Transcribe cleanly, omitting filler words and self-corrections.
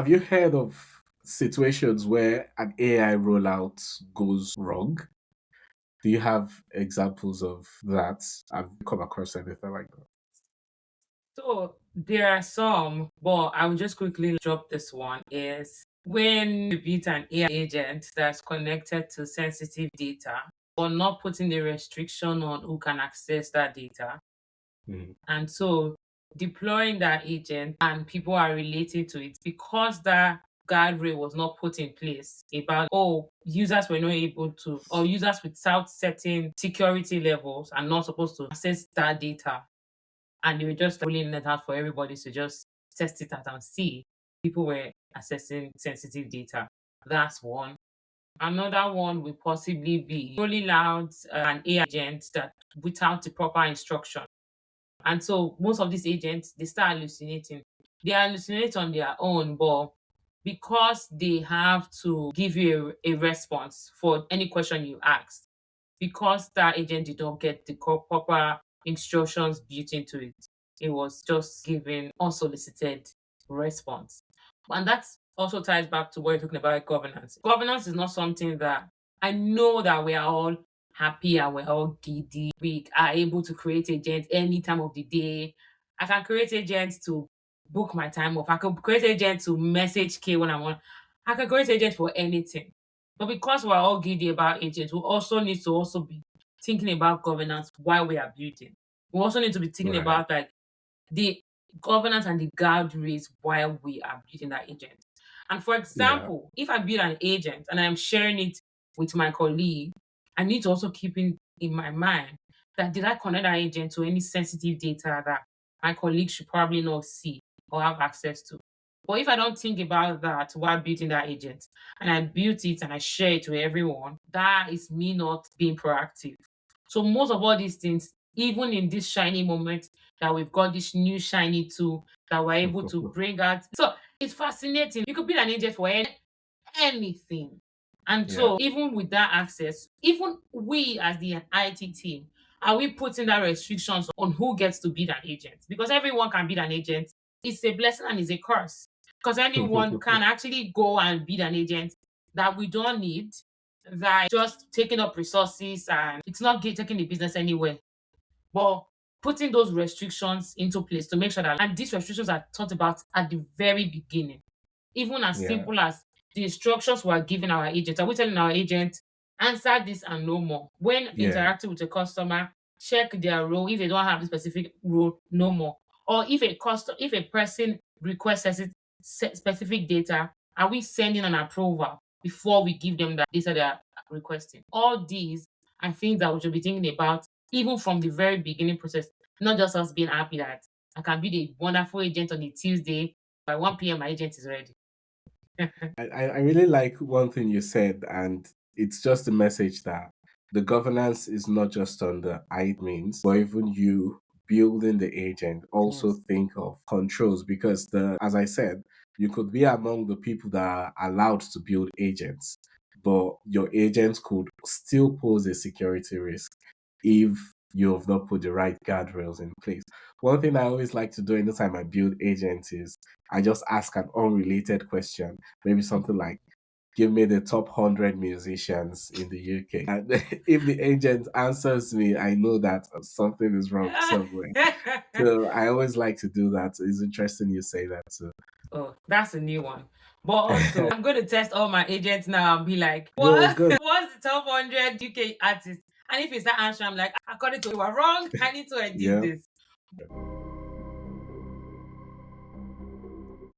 Have you heard of situations where an AI rollout goes wrong? Do you have examples of that? Have you come across anything like that? So there are some, but I will just quickly drop this one is when you beat an AI agent that's connected to sensitive data, but not putting the restriction on who can access that data. Mm. And so deploying that agent and people are relating to it because that guardrail was not put in place about users were not able to, or users without certain security levels are not supposed to access that data, and they were just rolling it out for everybody to just test it out and see people were accessing sensitive data. That's one. Another one will possibly be rolling out an AI agent that without the proper instruction. And so most of these agents they start hallucinating. They hallucinate on their own, but because they have to give you a response for any question you ask, because that agent did not get the proper instructions built into it, it was just giving unsolicited response. And that also ties back to what you're talking about governance. Governance is not something that I know that we are all happy and we're all giddy. We are able to create agents any time of the day. I can create agents to book my time off. I can create agents to message K when I want. I can create agents for anything. But because we're all giddy about agents, we also need to also be thinking about governance while we are building. We also need to be thinking Right. about like the governance and the guardrails while we are building that agent. And for Yeah. example, if I build an agent and I'm sharing it with my colleague, I need to also keep in my mind that did I connect that agent to any sensitive data that my colleague should probably not see or have access to. But if I don't think about that while building that agent and I built it and I share it to everyone, that is me not being proactive. So most of all these things, even in this shiny moment that we've got this new shiny tool that we're able to bring out. So it's fascinating. You could build an agent for anything. And Yeah. so even with that access, even we as the IT team, are we putting that restrictions on who gets to build an agent? Because everyone can build an agent. It's a blessing and it's a curse. Because anyone can actually go and build an agent that we don't need, that is just taking up resources and it's not taking the business anywhere. But putting those restrictions into place to make sure that, and these restrictions are thought about at the very beginning, even as Yeah. simple as the instructions we're giving our agent. Are we telling our agent, answer this and no more? When Yeah. interacting with a customer, check their role. If they don't have the specific role, no more. Or if a person requests specific data, are we sending an approval before we give them that data they are requesting? All these are things that we should be thinking about even from the very beginning process, not just us being happy that I can be the wonderful agent on a Tuesday. By 1 p.m., my agent is ready. I really like one thing you said, and it's just a message that the governance is not just on the I means, but even you building the agent also Yes. think of controls because as I said, you could be among the people that are allowed to build agents, but your agents could still pose a security risk if you have not put the right guardrails in place. One thing I always like to do anytime I build agents is I just ask an unrelated question. Maybe something like, give me the top 100 musicians in the UK. And if the agent answers me, I know that something is wrong somewhere. So I always like to do that. It's interesting you say that too. Oh, that's a new one. But also, I'm going to test all my agents now and be like, Go, what? go. What's the top 100 UK artists? And if it's that answer, I'm like, according to you, are wrong. I need to edit Yeah. this.